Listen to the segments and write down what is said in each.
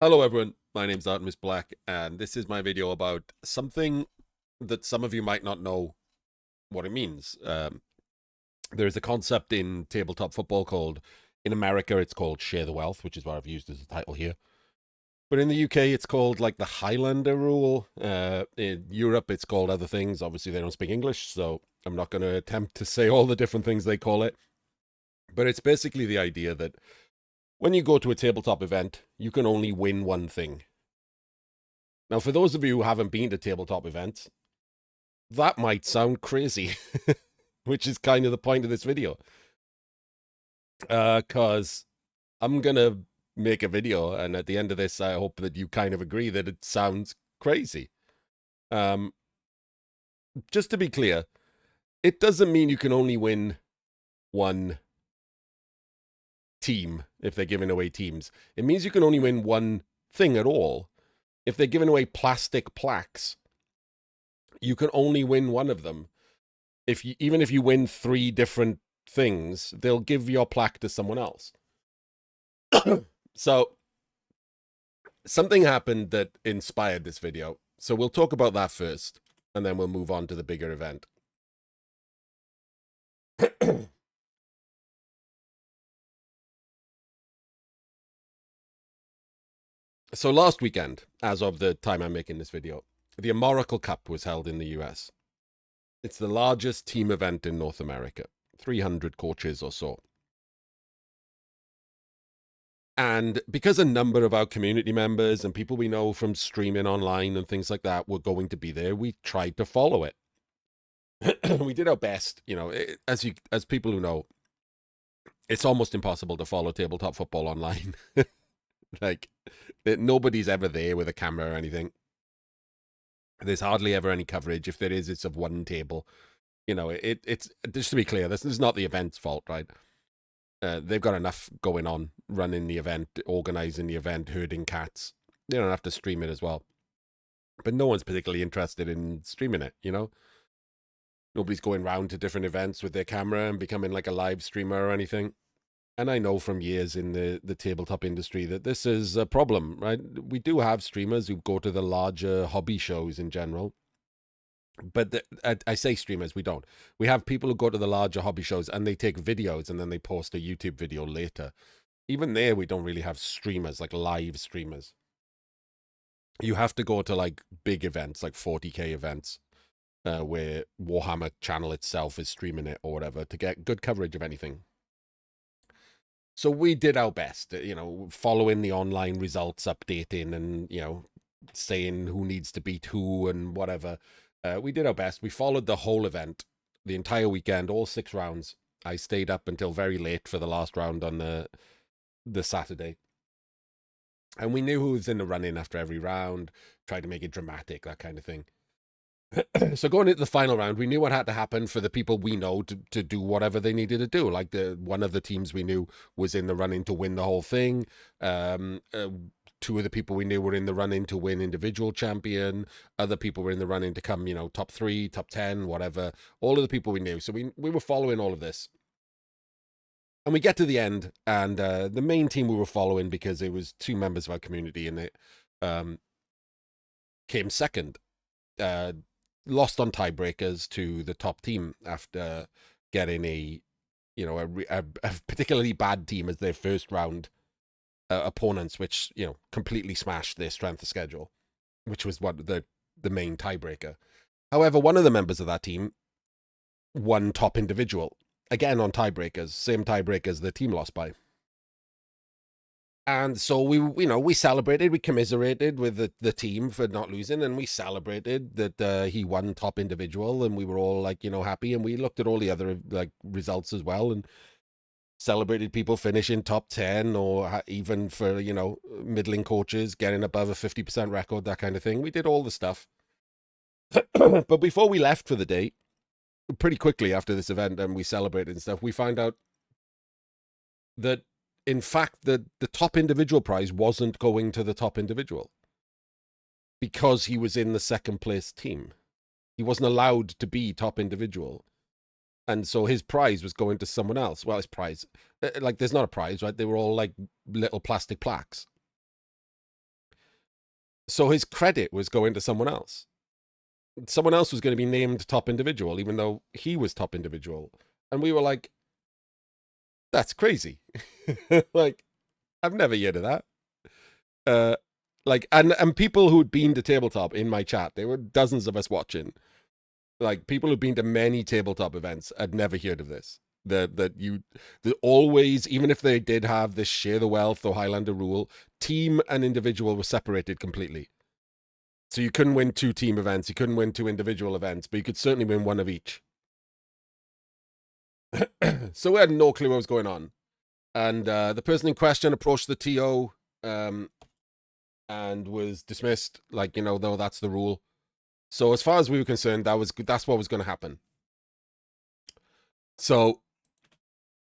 Hello everyone, my name's Artemis Black, and this is my video about something that some of you might not know what it means. There's a concept in tabletop football in America, it's called Share the Wealth, which is what I've used as a title here. But in the UK, it's called like the Highlander rule. In Europe, it's called other things. Obviously, they don't speak English, so I'm not going to attempt to say all the different things they call it. But it's basically the idea that when you go to a tabletop event, you can only win one thing. Now, for those of you who haven't been to tabletop events, that might sound crazy, which is kind of the point of this video. Because I'm going to make a video, and at the end of this, I hope that you kind of agree that it sounds crazy. Just to be clear, it doesn't mean you can only win one team if they're giving away teams. It means you can only win one thing at all. If they're giving away plastic plaques, you can only win one of them. Even if you win 3 different things, they'll give your plaque to someone else. So something happened that inspired this video. So we'll talk about that first, and then we'll move on to the bigger event. So last weekend, as of the time I'm making this video, the Amoral Cup was held in the US. It's the largest team event in North America, 300 coaches or so. And because a number of our community members and people we know from streaming online and things like that were going to be there, we tried to follow it. We did our best, as people who know, it's almost impossible to follow tabletop football online. Like, nobody's ever there with a camera or anything. There's hardly ever any coverage. If there is, it's of one table. It's just to be clear, this is not the event's fault, right? They've got enough going on, running the event, organizing the event, herding cats. They don't have to stream it as well. But no one's particularly interested in streaming it, Nobody's going round to different events with their camera and becoming like a live streamer or anything. And I know from years in the tabletop industry that this is a problem, right? We do have streamers who go to the larger hobby shows in general. But I say streamers, we don't. We have people who go to the larger hobby shows and they take videos and then they post a YouTube video later. Even there, we don't really have streamers, like live streamers. You have to go to like big events, like 40K events, where Warhammer channel itself is streaming it or whatever to get good coverage of anything. So we did our best, following the online results, updating and, saying who needs to beat who and whatever. We did our best. We followed the whole event, the entire weekend, all 6 rounds. I stayed up until very late for the last round on the Saturday. And we knew who was in the run-in after every round, tried to make it dramatic, that kind of thing. So going into the final round, we knew what had to happen for the people we know to do whatever they needed to do. Like one of the teams we knew was in the running to win the whole thing. 2 of the people we knew were in the running to win individual champion. Other people were in the running to come, top 3, top 10, whatever. All of the people we knew. So we were following all of this. And we get to the end, and the main team we were following, because it was 2 members of our community, and it came second. Lost on tiebreakers to the top team after getting a particularly bad team as their first round opponents, which completely smashed their strength of schedule, which was what the main tiebreaker. However, one of the members of that team won top individual, again on tiebreakers, same tiebreakers the team lost by. And so we celebrated, we commiserated with the team for not losing, and we celebrated that he won top individual, and we were all like, happy. And we looked at all the other like results as well, and celebrated people finishing top 10, or even for middling coaches getting above a 50% record, that kind of thing. We did all the stuff. But before we left for the day, pretty quickly after this event, and we celebrated and stuff, we found out that in fact, the top individual prize wasn't going to the top individual because he was in the second place team. He wasn't allowed to be top individual. And so his prize was going to someone else. Well, his prize, like, there's not a prize, right? They were all like little plastic plaques. So his credit was going to someone else. Someone else was going to be named top individual, even though he was top individual. And we were like, that's crazy. Like, I've never heard of that. Uh, like, and people who'd been to tabletop in my chat, there were dozens of us watching. Like, people who'd been to many tabletop events had never heard of this. That always, even if they did have this share the wealth or Highlander rule, team and individual were separated completely. So you couldn't win 2 team events, you couldn't win 2 individual events, but you could certainly win 1 of each. So we had no clue what was going on. And the person in question approached the TO and was dismissed, like, you know, though that's the rule. So as far as we were concerned, that's what was going to happen. So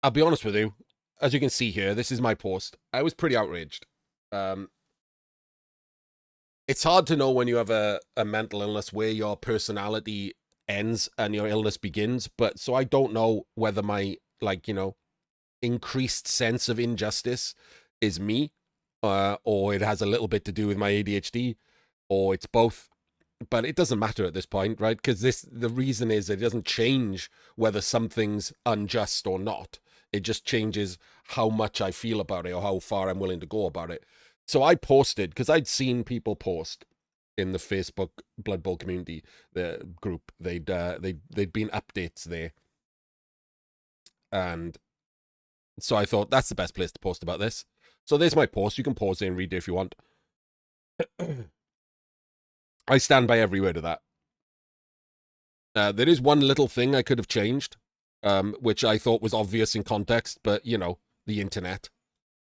I'll be honest with you. As you can see here, this is my post. I was pretty outraged. It's hard to know when you have a mental illness where your personality ends and your illness begins. But so I don't know whether my, like, you know, increased sense of injustice is me, or it has a little bit to do with my ADHD, or it's both. But it doesn't matter at this point, right? Because the reason is it doesn't change whether something's unjust or not. It just changes how much I feel about it or how far I'm willing to go about it. So I posted, because I'd seen people post in the Facebook Blood Bowl community, the group. They'd been updates there. And so I thought that's the best place to post about this. So there's my post. You can pause it and read it if you want. I stand by every word of that. There is one little thing I could have changed, which I thought was obvious in context, but, you know, the internet.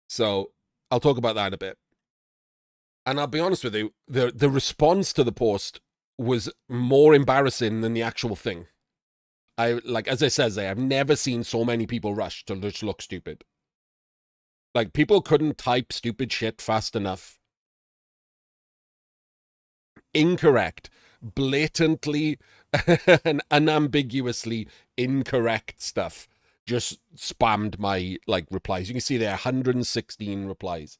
So I'll talk about that in a bit. And I'll be honest with you, the response to the post was more embarrassing than the actual thing. As I said, I've never seen so many people rush to just look stupid. Like, people couldn't type stupid shit fast enough. Incorrect, blatantly and unambiguously incorrect stuff just spammed my, like, replies. You can see there 116 replies.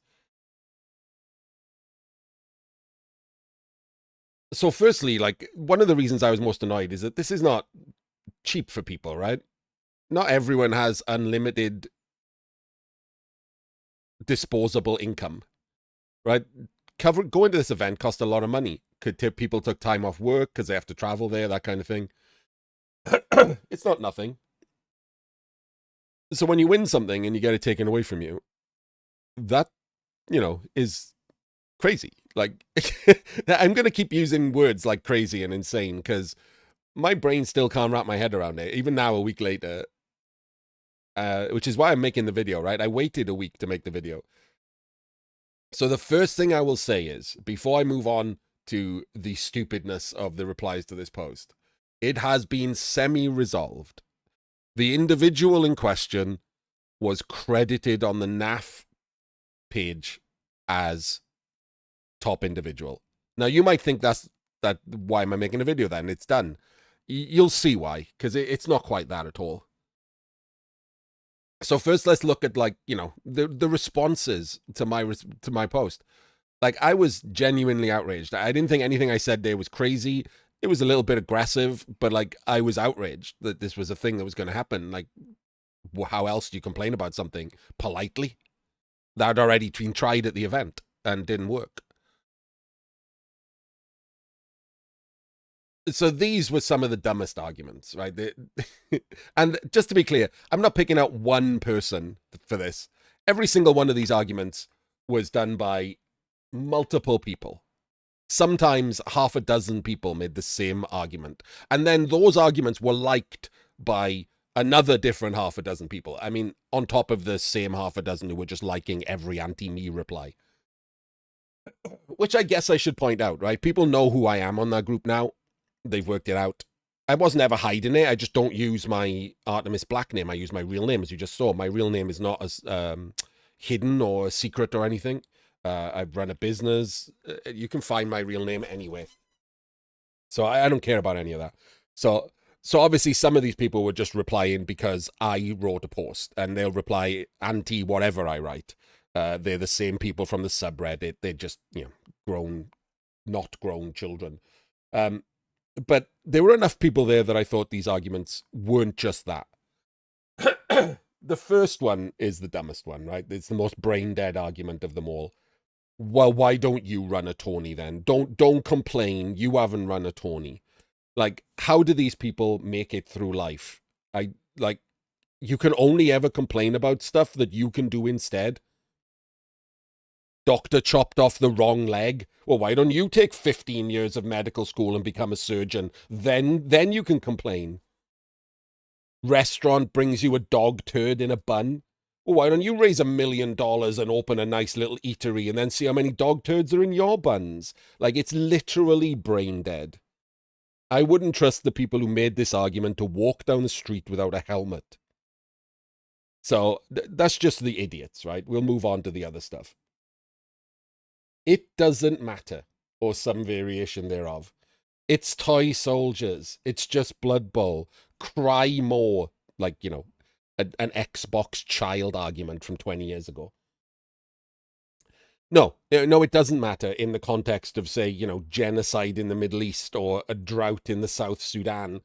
So firstly, like, one of the reasons I was most annoyed is that this is not cheap for people, right? Not everyone has unlimited disposable income, right? Going to this event cost a lot of money. People took time off work because they have to travel there, that kind of thing. It's not nothing. So when you win something and you get it taken away from you, that, you know, is crazy. Like, I'm going to keep using words like crazy and insane because my brain still can't wrap my head around it, even now, a week later, which is why I'm making the video, right? I waited a week to make the video. So the first thing I will say is, before I move on to the stupidness of the replies to this post, it has been semi-resolved. The individual in question was credited on the NAF page as top individual. Now, you might think why am I making a video then? It's done. You'll see why, because it's not quite that at all. So first, let's look at, like, you know, the responses to my post. Like, I was genuinely outraged. I didn't think anything I said there was crazy. It was a little bit aggressive, but, like, I was outraged that this was a thing that was going to happen. Like, how else do you complain about something politely that had already been tried at the event and didn't work? So these were some of the dumbest arguments, right? And just to be clear, I'm not picking out one person for this. Every single one of these arguments was done by multiple people. Sometimes half a dozen people made the same argument. And then those arguments were liked by another different half a dozen people. I mean, on top of the same half a dozen who were just liking every anti-me reply. Which I guess I should point out, right? People know who I am on that group now. They've worked it out. I wasn't ever hiding it. I just don't use my Artemis Black name. I use my real name, as you just saw. My real name is not as hidden or secret or anything. I've run a business. You can find my real name anywhere. So I don't care about any of that. So obviously some of these people were just replying because I wrote a post, and they'll reply anti whatever I write. They're the same people from the subreddit. They're just, you know, grown not grown children. Um, but there were enough people there that I thought these arguments weren't just that. The first one is the dumbest one, right? It's the most brain dead argument of them all. Well, why don't you run a tourney then? Don't complain. You haven't run a tourney. Like, how do these people make it through life? I like you can only ever complain about stuff that you can do instead. Doctor chopped off the wrong leg. Well, why don't you take 15 years of medical school and become a surgeon? Then you can complain. Restaurant brings you a dog turd in a bun. Well, why don't you raise $1 million and open a nice little eatery and then see how many dog turds are in your buns? Like, it's literally brain dead. I wouldn't trust the people who made this argument to walk down the street without a helmet. So that's just the idiots, right? We'll move on to the other stuff. It doesn't matter, or some variation thereof. It's toy soldiers. It's just Blood Bowl. Cry more. Like, an Xbox child argument from 20 years ago. No, it doesn't matter in the context of, say, genocide in the Middle East or a drought in the South Sudan.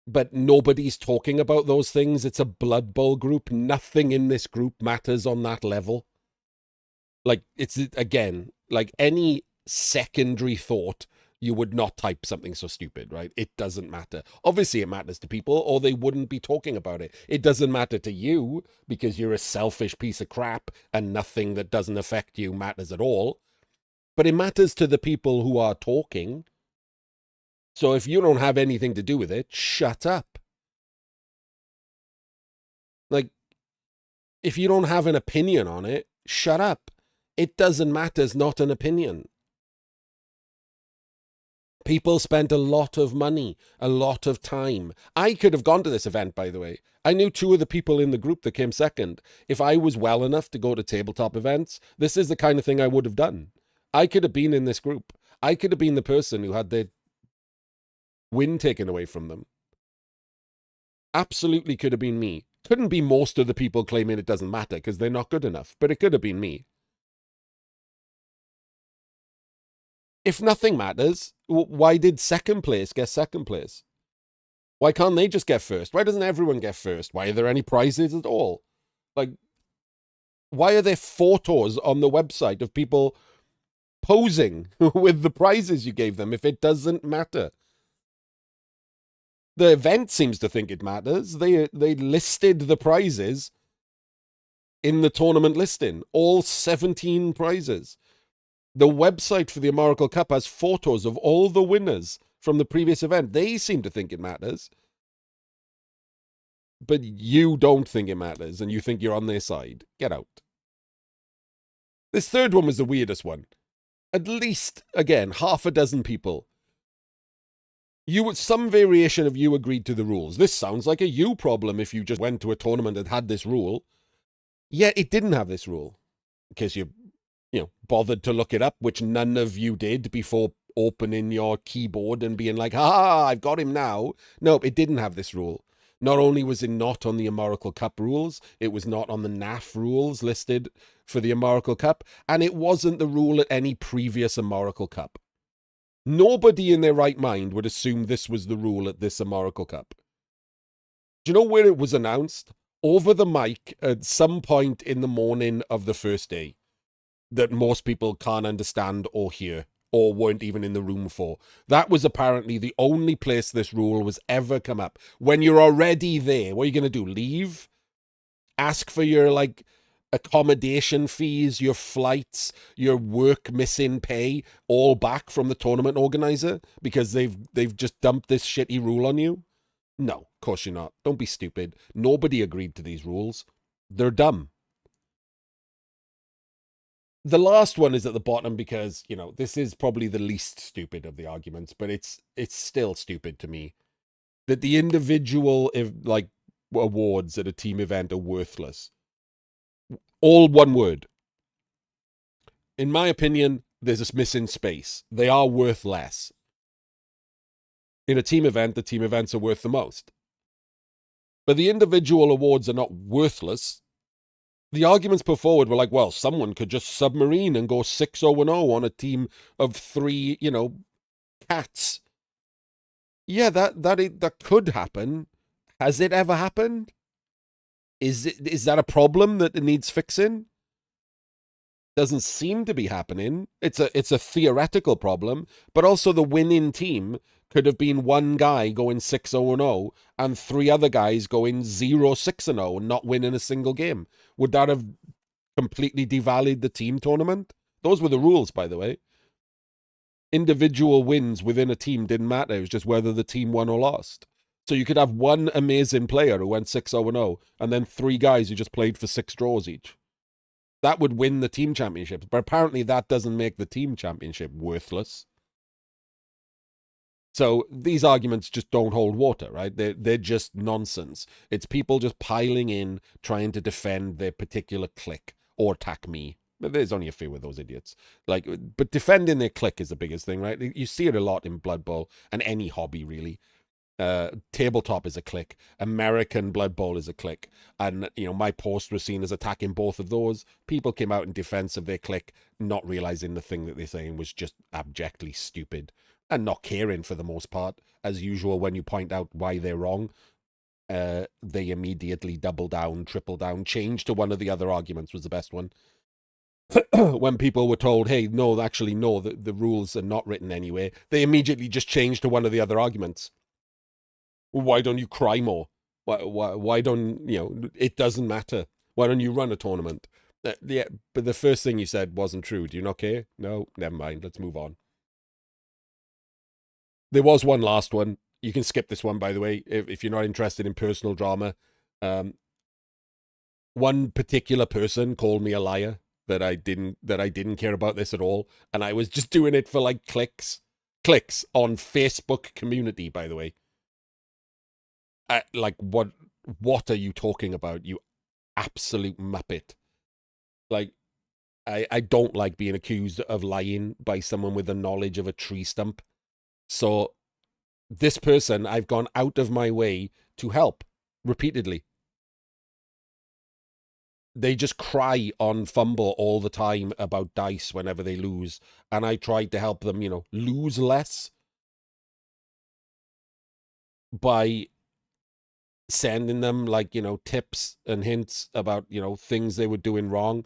But nobody's talking about those things. It's a Blood Bowl group. Nothing in this group matters on that level. Like, it's, again, like any secondary thought, you would not type something so stupid, right? It doesn't matter. Obviously, it matters to people, or they wouldn't be talking about it. It doesn't matter to you because you're a selfish piece of crap and nothing that doesn't affect you matters at all. But it matters to the people who are talking. So if you don't have anything to do with it, shut up. Like, if you don't have an opinion on it, shut up. It doesn't matter. It's not an opinion. People spent a lot of money, a lot of time. I could have gone to this event, by the way. I knew 2 of the people in the group that came second. If I was well enough to go to tabletop events, this is the kind of thing I would have done. I could have been in this group. I could have been the person who had their win taken away from them. Absolutely could have been me. Couldn't be most of the people claiming it doesn't matter because they're not good enough, but it could have been me. If nothing matters, why did second place get second place? Why can't they just get first? Why doesn't everyone get first? Why are there any prizes at all? Like, why are there photos on the website of people posing with the prizes you gave them if it doesn't matter? The event seems to think it matters. They listed the prizes in the tournament listing, all 17 prizes. The website for the Amoral Cup has photos of all the winners from the previous event. They seem to think it matters. But you don't think it matters, and you think you're on their side. Get out. This third one was the weirdest one. At least, again, half a dozen people. Some variation of you agreed to the rules. This sounds like a you problem if you just went to a tournament and had this rule. Yeah, it didn't have this rule. In case you bothered to look it up, which none of you did before opening your keyboard and being like, ha, I've got him now. No, it didn't have this rule. Not only was it not on the Amoral Cup rules, it was not on the NAF rules listed for the Amoral Cup, and it wasn't the rule at any previous Amoral Cup. Nobody in their right mind would assume this was the rule at this Amoral Cup. Do you know where it was announced? Over the mic at some point in the morning of the first day. That most people can't understand or hear, or weren't even in the room for. That was apparently the only place this rule was ever come up. When you're already there, what are you going to do? Leave? Ask for your, accommodation fees, your flights, your work missing pay, all back from the tournament organizer because they've just dumped this shitty rule on you? No, of course you're not. Don't be stupid. Nobody agreed to these rules. They're dumb. The last one is at the bottom because, this is probably the least stupid of the arguments, but it's still stupid to me. That the individual, awards at a team event are worthless. All one word. In my opinion, there's this missing space. They are worth less. In a team event, the team events are worth the most. But the individual awards are not worthless. The arguments put forward were like, well, someone could just submarine and go 6-0-0 on a team of three, cats. Yeah, that could happen. Has it ever happened? Is that a problem that it needs fixing? Doesn't seem to be happening. It's a theoretical problem, but also the winning team could have been one guy going 6-0-0 and three other guys going 0-6-0 and not winning a single game. Would that have completely devalued the team tournament? Those were the rules, by the way. Individual wins within a team didn't matter. It was just whether the team won or lost. So you could have one amazing player who went 6-0-0 and then three guys who just played for 6 draws each. That would win the team championship. But apparently that doesn't make the team championship worthless. So these arguments just don't hold water, right? They're just nonsense. It's people just piling in, trying to defend their particular clique or attack me. There's only a few of those idiots. But defending their clique is the biggest thing, right? You see it a lot in Blood Bowl and any hobby, really. Tabletop is a click. American Blood Bowl is a click. And, my post was seen as attacking both of those. People came out in defense of their click, not realizing the thing that they're saying was just abjectly stupid and not caring for the most part. As usual, when you point out why they're wrong, they immediately double down, triple down, change to one of the other arguments was the best one. When people were told, hey, no, actually, no, the rules are not written anyway, they immediately just changed to one of the other arguments. Why don't you cry more? Why don't, it doesn't matter. Why don't you run a tournament? Yeah, but the first thing you said wasn't true. Do you not care? No, never mind. Let's move on. There was one last one. You can skip this one, by the way, if you're not interested in personal drama. One particular person called me a liar that I didn't care about this at all, and I was just doing it for like clicks on Facebook community, by the way. Like, what are you talking about, you absolute muppet? Like, I don't like being accused of lying by someone with the knowledge of a tree stump. So this person, I've gone out of my way to help repeatedly. They just cry on Fumble all the time about dice whenever they lose, and I tried to help them, lose less by sending them tips and hints about things they were doing wrong.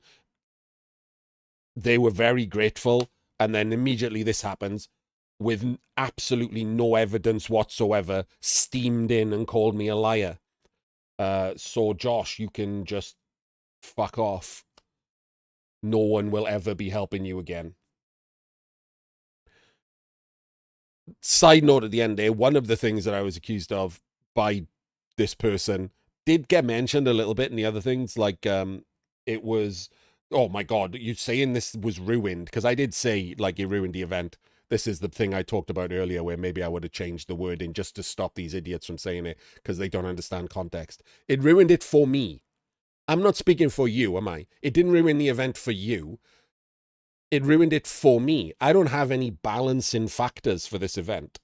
They were very grateful, and then immediately this happens with absolutely no evidence whatsoever, steamed in and called me a liar. So Josh, you can just fuck off. No one will ever be helping you again. Side note at the end there, one of the things that I was accused of by this person did get mentioned a little bit in the other things. It was, oh my God, you saying this was ruined? Because I did say, it ruined the event. This is the thing I talked about earlier, where maybe I would have changed the wording just to stop these idiots from saying it because they don't understand context. It ruined it for me. I'm not speaking for you, am I? It didn't ruin the event for you. It ruined it for me. I don't have any balancing factors for this event.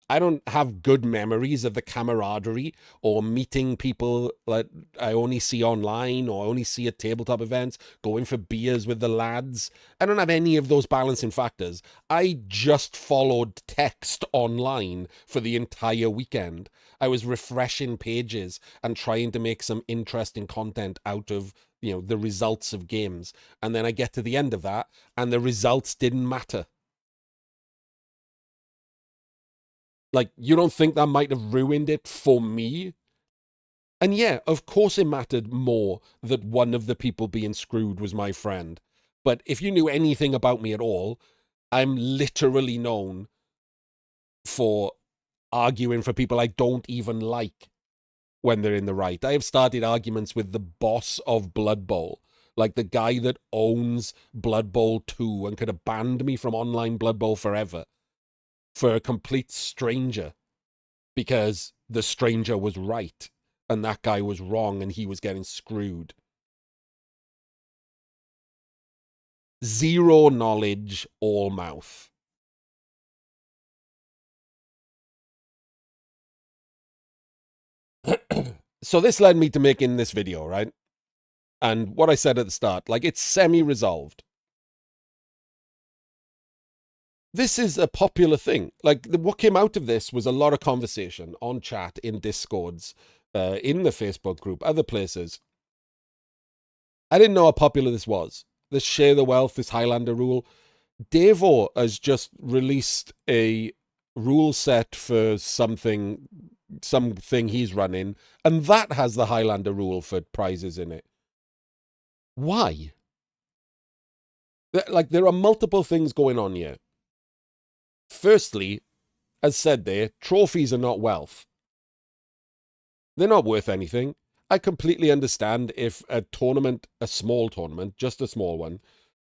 I don't have good memories of the camaraderie or meeting people that I only see online or only see at tabletop events, going for beers with the lads. I don't have any of those balancing factors. I just followed text online for the entire weekend. I was refreshing pages and trying to make some interesting content out of, the results of games. And then I get to the end of that and the results didn't matter. Like, you don't think that might have ruined it for me? And yeah, of course it mattered more that one of the people being screwed was my friend. But if you knew anything about me at all, I'm literally known for arguing for people I don't even like when they're in the right. I have started arguments with the boss of Blood Bowl, like the guy that owns Blood Bowl 2 and could have banned me from online Blood Bowl forever, for a complete stranger, because the stranger was right and that guy was wrong and he was getting screwed. Zero knowledge, all mouth. So this led me to making this video, right? And what I said at the start, like, it's semi-resolved. This is a popular thing. Like, what came out of this was a lot of conversation on chat, in Discords, in the Facebook group, other places. I didn't know how popular this was. This share the wealth, this Highlander rule. Devo has just released a rule set for something he's running, and that has the Highlander rule for prizes in it. Why? Like, there are multiple things going on here. Firstly, as said there, trophies are not wealth. They're not worth anything. I completely understand if a tournament, a small tournament, just a small one,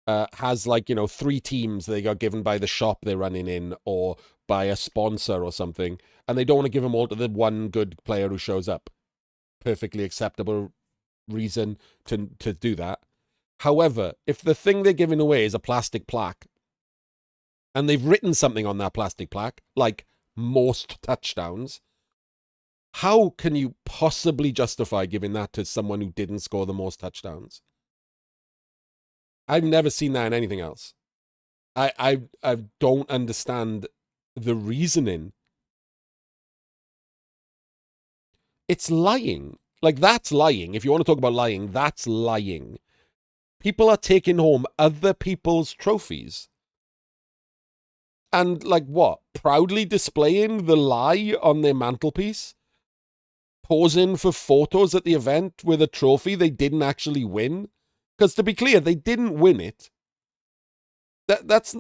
has, like, 3 teams they got given by the shop they're running in or by a sponsor or something, and they don't want to give them all to the one good player who shows up. Perfectly acceptable reason to do that. However, if the thing they're giving away is a plastic plaque, and they've written something on that plastic plaque, like most touchdowns, how can you possibly justify giving that to someone who didn't score the most touchdowns? I've never seen that in anything else. I don't understand the reasoning. It's lying. Like, that's lying. If you want to talk about lying, that's lying. People are taking home other people's trophies. And, like, what? Proudly displaying the lie on their mantelpiece? Posing for photos at the event with a trophy they didn't actually win? Because, to be clear, they didn't win it. That's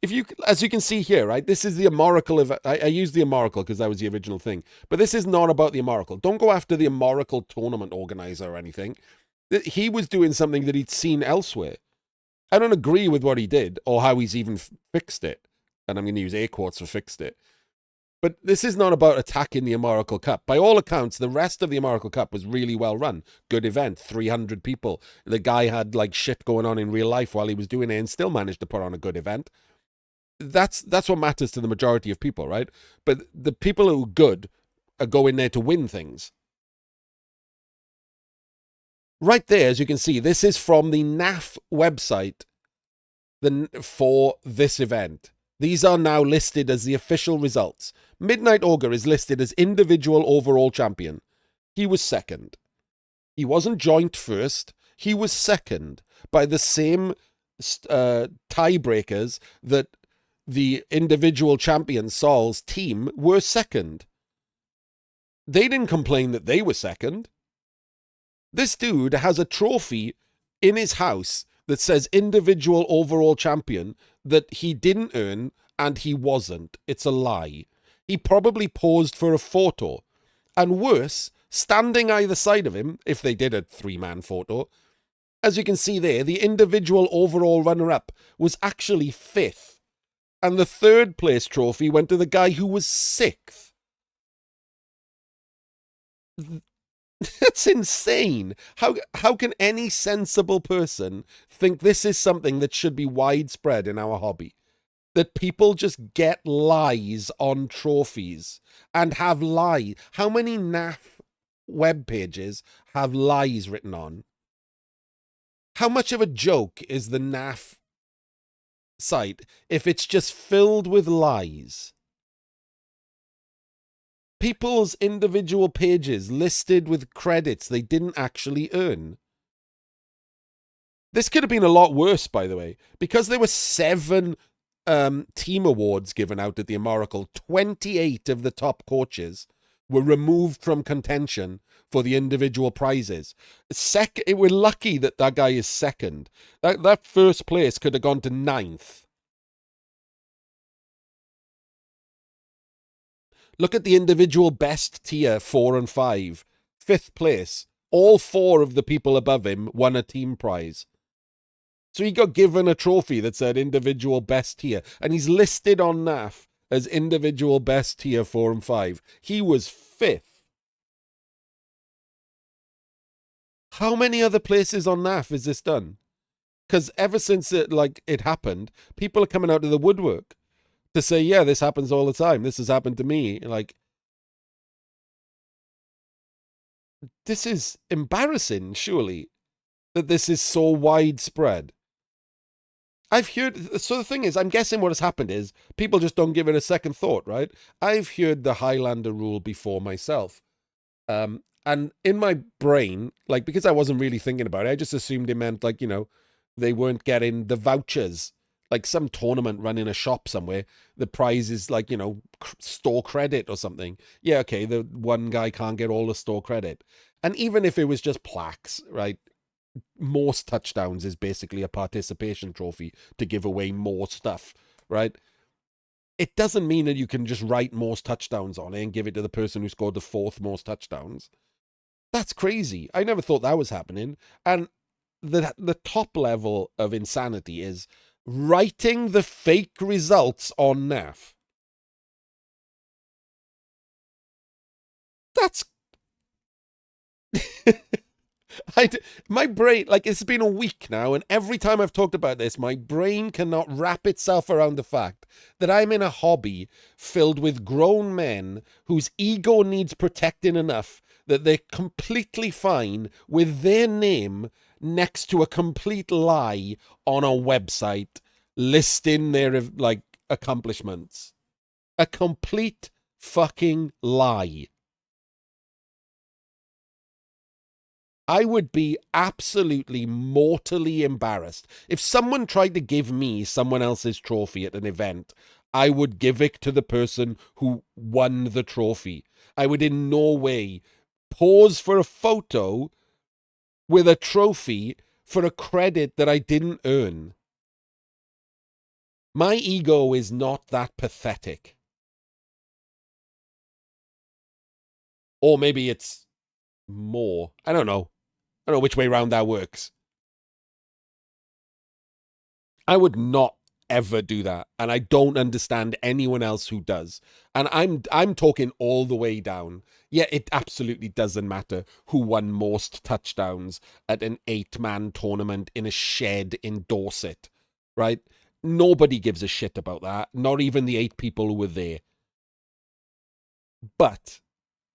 if you, as you can see here, right? This is the Amoral event. I used the Amoral because that was the original thing, but this is not about the Amoral. Don't go after the Amoral tournament organizer or anything. He was doing something that he'd seen elsewhere. I don't agree with what he did or how he's even fixed it, and I'm going to use air quotes for fixed it. But this is not about attacking the Amoral Cup. By all accounts, the rest of the Amoral Cup was really well run. Good event, 300 people. The guy had, like, shit going on in real life while he was doing it and still managed to put on a good event. That's what matters to the majority of people, right? But the people who are good are going there to win things. Right there, as you can see, this is from the NAF website for this event. These are now listed as the official results. Midnight Ogre is listed as individual overall champion. He was second. He wasn't joint first. He was second by the same tiebreakers that the individual champion Saul's team were second. They didn't complain that they were second. This dude has a trophy in his house that says individual overall champion that he didn't earn and he wasn't. It's a lie. He probably posed for a photo. And worse, standing either side of him, if they did a 3-man photo, as you can see there, the individual overall runner-up was actually 5th. And the 3rd place trophy went to the guy who was 6th. That's insane. How can any sensible person think this is something that should be widespread in our hobby? That people just get lies on trophies and have lies. How many NAF web pages have lies written on? How much of a joke is the NAF site if it's just filled with lies? People's individual pages listed with credits they didn't actually earn. This could have been a lot worse, by the way, because there were 7 team awards given out at the Amoral. 28 of the top coaches were removed from contention for the individual prizes. We're lucky that guy is second. That first place could have gone to 9th. Look at the individual best tier 4 and 5. 5th place. All 4 of the people above him won a team prize. So he got given a trophy that said individual best tier. And he's listed on NAF as individual best tier 4 and 5. He was 5th. How many other places on NAF is this done? Because ever since it happened, people are coming out of the woodwork to say, yeah, this happens all the time. This has happened to me. Like, this is embarrassing, surely. that this is so widespread. I've heard, so the thing is, I'm guessing what has happened is people just don't give it a second thought, right? I've heard the Highlander rule before myself. And in my brain, like, because I wasn't really thinking about it, I just assumed it meant, like, they weren't getting the vouchers. Like some tournament run in a shop somewhere, the prize is like, store credit or something. Yeah, okay, the one guy can't get all the store credit. And even if it was just plaques, right? Most touchdowns is basically a participation trophy to give away more stuff, right? It doesn't mean that you can just write most touchdowns on it and give it to the person who scored the fourth most touchdowns. That's crazy. I never thought that was happening. And the top level of insanity is writing the fake results on NAF. That's my brain, like, it's been a week now, and every time I've talked about this, my brain cannot wrap itself around the fact that I'm in a hobby filled with grown men whose ego needs protecting enough that they're completely fine with their name next to a complete lie on a website listing their, like, accomplishments. A complete fucking lie. I would be absolutely mortally embarrassed. If someone tried to give me someone else's trophy at an event, I would give it to the person who won the trophy. I would in no way pose for a photo with a trophy for a credit that I didn't earn. My ego is not that pathetic. Or maybe it's more. I don't know. I don't know which way around that works. I would not ever do that, and I don't understand anyone else who does. And I'm talking all the way down. Yeah, it absolutely doesn't matter who won most touchdowns at an 8-man tournament in a shed in Dorset, right? Nobody gives a shit about that, not even the 8 people who were there. But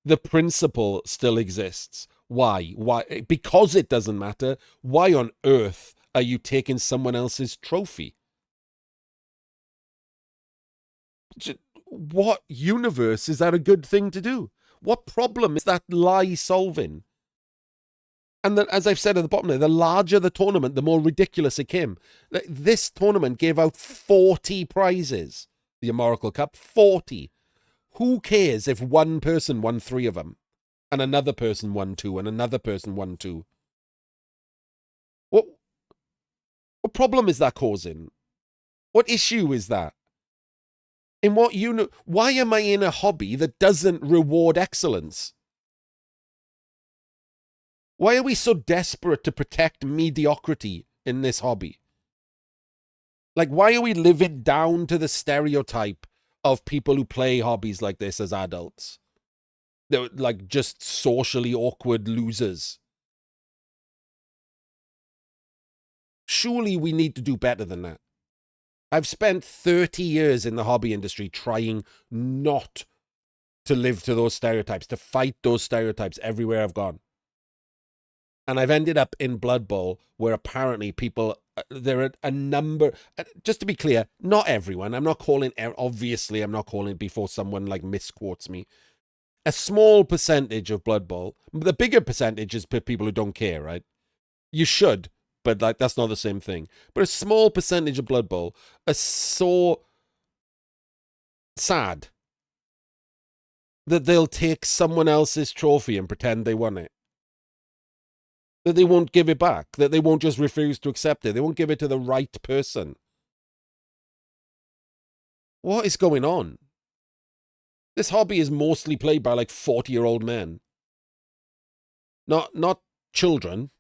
the principle still exists. Why? Why? Because it doesn't matter. Why on earth are you taking someone else's trophy? What universe is that a good thing to do? What problem is that lie solving? And then, as I've said at the bottom there, the larger the tournament, the more ridiculous it came. This tournament gave out 40 prizes. The Amoral Cup, 40. Who cares if one person won 3 of them, and another person won 2, and another person won 2? What problem is that causing? What issue is that? In what why am I in a hobby that doesn't reward excellence? Why are we so desperate to protect mediocrity in this hobby? Like, why are we living down to the stereotype of people who play hobbies like this as adults? They're like just socially awkward losers. Surely we need to do better than that. I've spent 30 years in the hobby industry trying not to live to those stereotypes, to fight those stereotypes everywhere I've gone. And I've ended up in Blood Bowl where apparently people, there are a number, just to be clear, not everyone, I'm not calling, obviously I'm not calling before someone like misquotes me. A small percentage of Blood Bowl, the bigger percentage is people who don't care, right? You should, but like that's not the same thing. But a small percentage of Blood Bowl are so sad that they'll take someone else's trophy and pretend they won it. That they won't give it back, that they won't just refuse to accept it. They won't give it to the right person. What is going on? This hobby is mostly played by like 40-year-old men. Not children.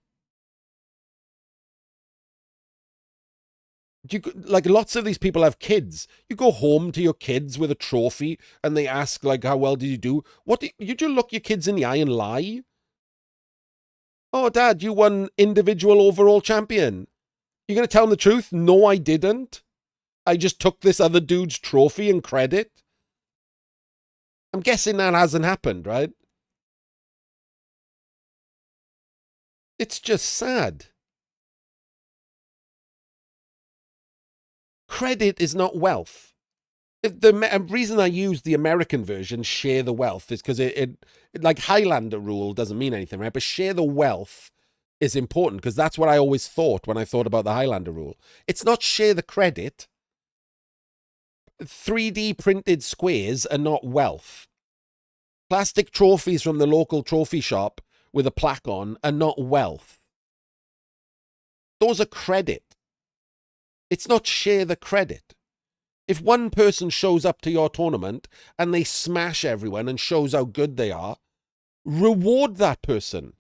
Like lots of these people have kids. You go home to your kids with a trophy and they ask like, how well did you do? You just look your kids in the eye and lie? Oh, Dad, you won individual overall champion. You're going to tell them the truth? No, I didn't. I just took this other dude's trophy and credit. I'm guessing that hasn't happened, right? It's just sad. Credit is not wealth. The reason I use the American version, share the wealth, is because it like Highlander rule doesn't mean anything, right? But share the wealth is important because that's what I always thought when I thought about the Highlander rule. It's not share the credit. 3D printed squares are not wealth. Plastic trophies from the local trophy shop with a plaque on are not wealth. Those are credit. It's not share the credit. If one person shows up to your tournament and they smash everyone and shows how good they are, reward that person.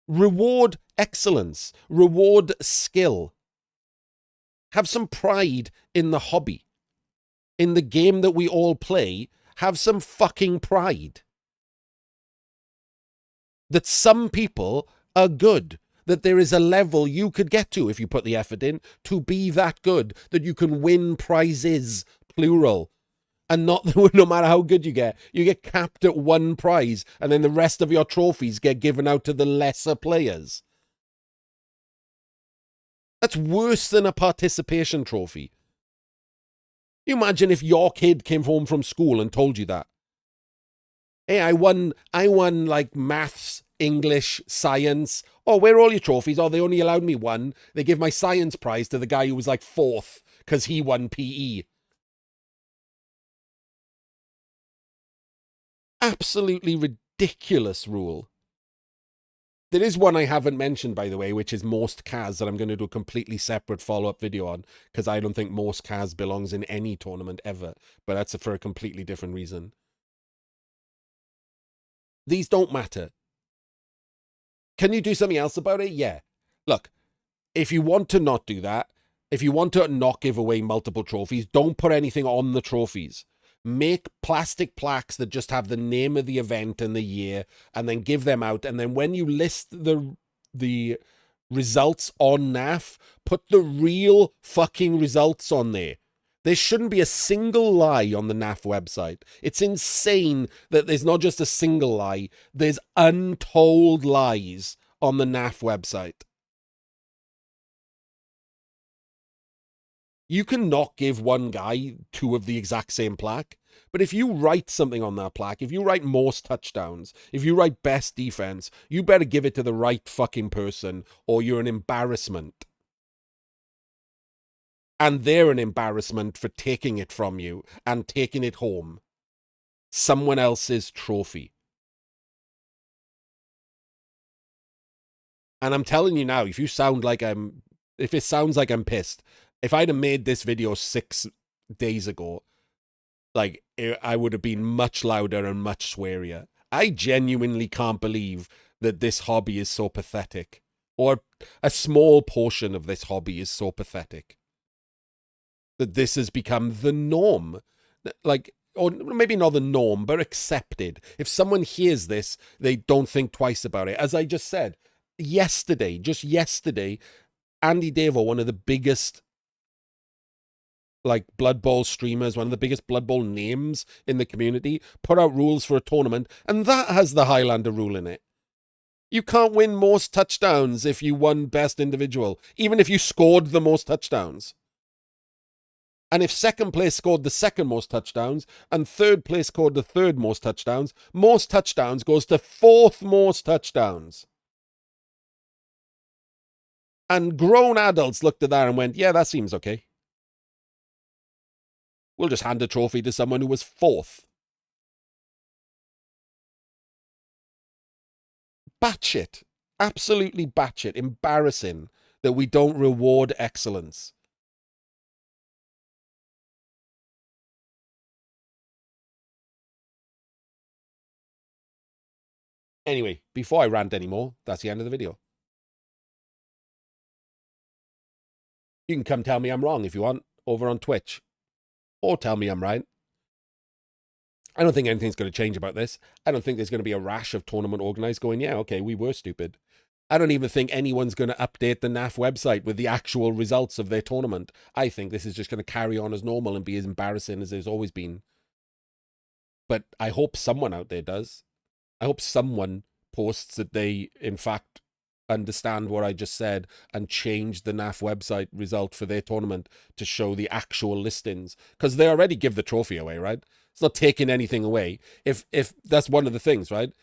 Reward excellence. Reward skill. Have some pride in the hobby. In the game that we all play, have some fucking pride. That some people are good. That there is a level you could get to if you put the effort in to be that good, that you can win prizes, plural, and not no matter how good you get capped at one prize, and then the rest of your trophies get given out to the lesser players. That's worse than a participation trophy. You imagine if your kid came home from school and told you that. Hey, I won like maths, English, science. Oh, where are all your trophies? Oh, they only allowed me one. They give my science prize to the guy who was like fourth because he won PE. Absolutely ridiculous rule. There is one I haven't mentioned, by the way, which is most Kaz, that I'm going to do a completely separate follow-up video on, because I don't think most Kaz belongs in any tournament ever, but that's for a completely different reason. These don't matter. Can you do something else about it? Yeah. Look, if you want to not do that, if you want to not give away multiple trophies, don't put anything on the trophies. Make plastic plaques that just have the name of the event and the year, and then give them out. And then when you list the results on NAF, put the real fucking results on there. There shouldn't be a single lie on the NAF website. It's insane that there's not just a single lie. There's untold lies on the NAF website. You can not give one guy two of the exact same plaque, but if you write something on that plaque, if you write most touchdowns, if you write best defense, you better give it to the right fucking person, or you're an embarrassment. And they're an embarrassment for taking it from you and taking it home. Someone else's trophy. And I'm telling you now, if it sounds like I'm pissed, if I'd have made this video 6 days ago, like, I would have been much louder and much swearier. I genuinely can't believe that this hobby is so pathetic. Or a small portion of this hobby is so pathetic. That this has become the norm. Like, or maybe not the norm, but accepted. If someone hears this, they don't think twice about it. As I just said, just yesterday, Andy Devo, one of the biggest like Blood Bowl streamers, one of the biggest Blood Bowl names in the community, put out rules for a tournament, and that has the Highlander rule in it. You can't win most touchdowns if you won best individual, even if you scored the most touchdowns. And if second place scored the second most touchdowns, and third place scored the third most touchdowns goes to fourth most touchdowns. And grown adults looked at that and went, yeah, that seems okay. We'll just hand a trophy to someone who was fourth. Batshit. Absolutely batshit. Embarrassing that we don't reward excellence. Anyway, before I rant anymore, that's the end of the video. You can come tell me I'm wrong if you want, over on Twitch. Or tell me I'm right. I don't think anything's going to change about this. I don't think there's going to be a rash of tournament organized going, yeah, okay, we were stupid. I don't even think anyone's going to update the NAF website with the actual results of their tournament. I think this is just going to carry on as normal and be as embarrassing as it's always been. But I hope someone out there does. I hope someone posts that they, in fact, understand what I just said and change the NAF website result for their tournament to show the actual listings, because they already give the trophy away, right? It's not taking anything away. If that's one of the things, right?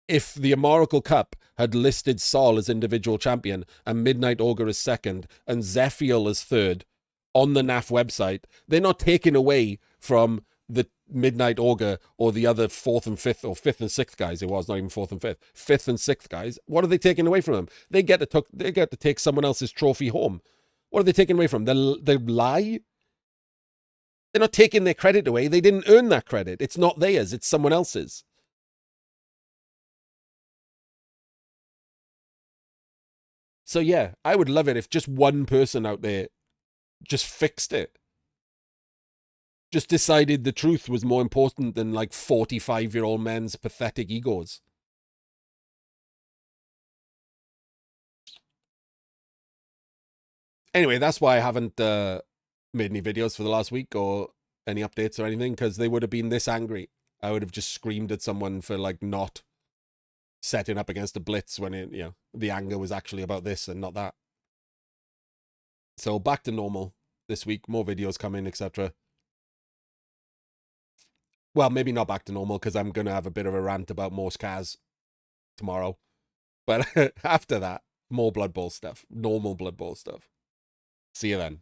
If the Amoral Cup had listed Sol as individual champion and Midnight Ogre as second and Zephiel as third on the NAF website, they're not taking away from the Midnight Ogre or the other fourth and fifth, or fifth and sixth guys. It was not even fourth and fifth and sixth guys. What are they taking away from them? They get to take someone else's trophy home. What are they taking away from them? They lie. They're not taking their credit away. They didn't earn that credit. It's not theirs. It's someone else's. So yeah, I would love it if just one person out there just fixed it. Just decided the truth was more important than like 45-year-old men's pathetic egos. Anyway, that's why I haven't made any videos for the last week or any updates or anything, because they would have been this angry. I would have just screamed at someone for like not setting up against a blitz when it, the anger was actually about this and not that. So back to normal this week, more videos coming, etc. Well, maybe not back to normal, because I'm going to have a bit of a rant about Morse Kaz tomorrow. But after that, more Blood Bowl stuff, normal Blood Bowl stuff. See you then.